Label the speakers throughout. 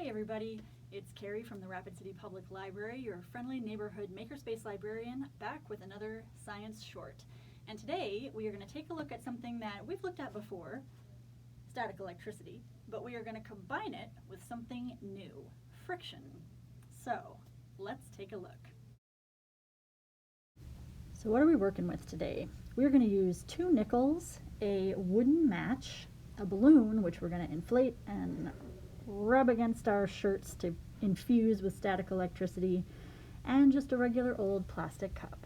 Speaker 1: Hey everybody, it's Carrie from the Rapid City Public Library, your friendly neighborhood makerspace librarian, back with another science short. And today we are going to take a look at something that we've looked at before, static electricity, but we are going to combine it with something new, friction. So let's take a look. So what are we working with today? We're going to use 2 nickels, a wooden match, a balloon, which we're going to inflate and rub against our shirts to infuse with static electricity, and just a regular old plastic cup.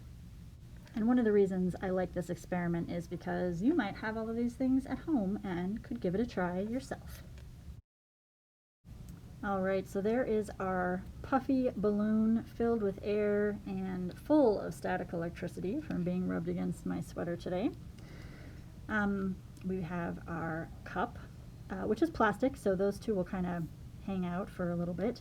Speaker 1: And one of the reasons I like this experiment is because you might have all of these things at home and could give it a try yourself. Alright, so there is our puffy balloon filled with air and full of static electricity from being rubbed against my sweater today. We have our cup, which is plastic, so those two will kind of hang out for a little bit.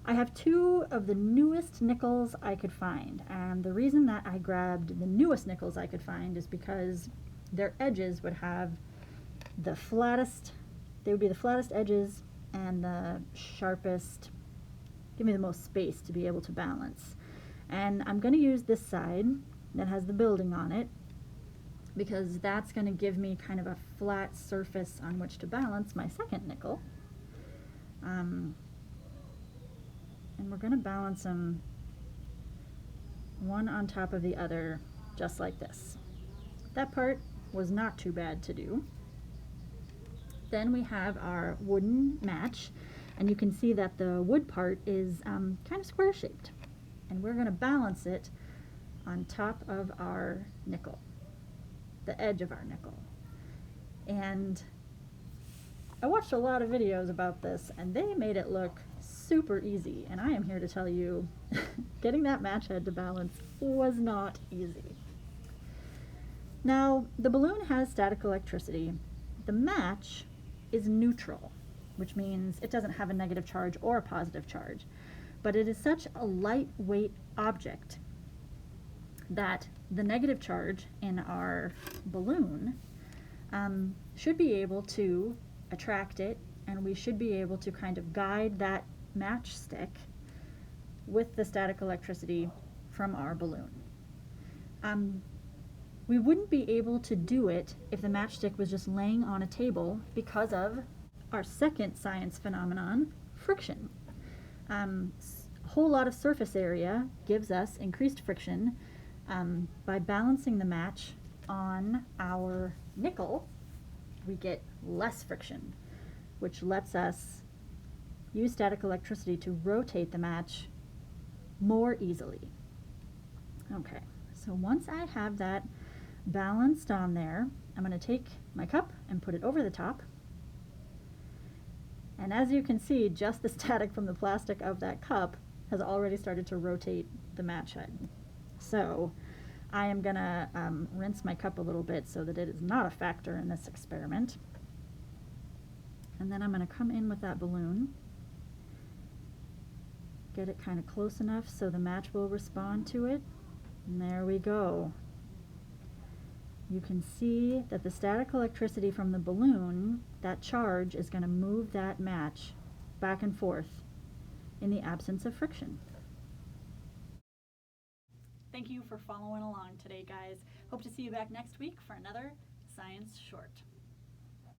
Speaker 1: I have 2 of the newest nickels I could find, and the reason that I grabbed the newest nickels I could find is because their edges would have the flattest, they would be the flattest edges and the sharpest, give me the most space to be able to balance. And I'm going to use this side that has the building on it, because that's going to give me kind of a flat surface on which to balance my second nickel. And we're going to balance them one on top of the other, just like this. That part was not too bad to do. Then we have our wooden match, and you can see that the wood part is kind of square shaped. And we're going to balance it on top of our nickel, the edge of our nickel. And I watched a lot of videos about this, and they made it look super easy, and I am here to tell you getting that match head to balance was not easy. Now, the balloon has static electricity. The match is neutral, which means it doesn't have a negative charge or a positive charge, but it is such a lightweight object that the negative charge in our balloon should be able to attract it, and we should be able to kind of guide that matchstick with the static electricity from our balloon. We wouldn't be able to do it if the matchstick was just laying on a table because of our second science phenomenon, friction. A whole lot of surface area gives us increased friction. By balancing the match on our nickel, we get less friction, which lets us use static electricity to rotate the match more easily. Okay, so once I have that balanced on there, I'm going to take my cup and put it over the top. And as you can see, just the static from the plastic of that cup has already started to rotate the match head. So I am going to rinse my cup a little bit so that it is not a factor in this experiment. And then I'm going to come in with that balloon, get it kind of close enough so the match will respond to it. And there we go. You can see that the static electricity from the balloon, that charge is going to move that match back and forth in the absence of friction. Thank you for following along today, guys. Hope to see you back next week for another Science Short.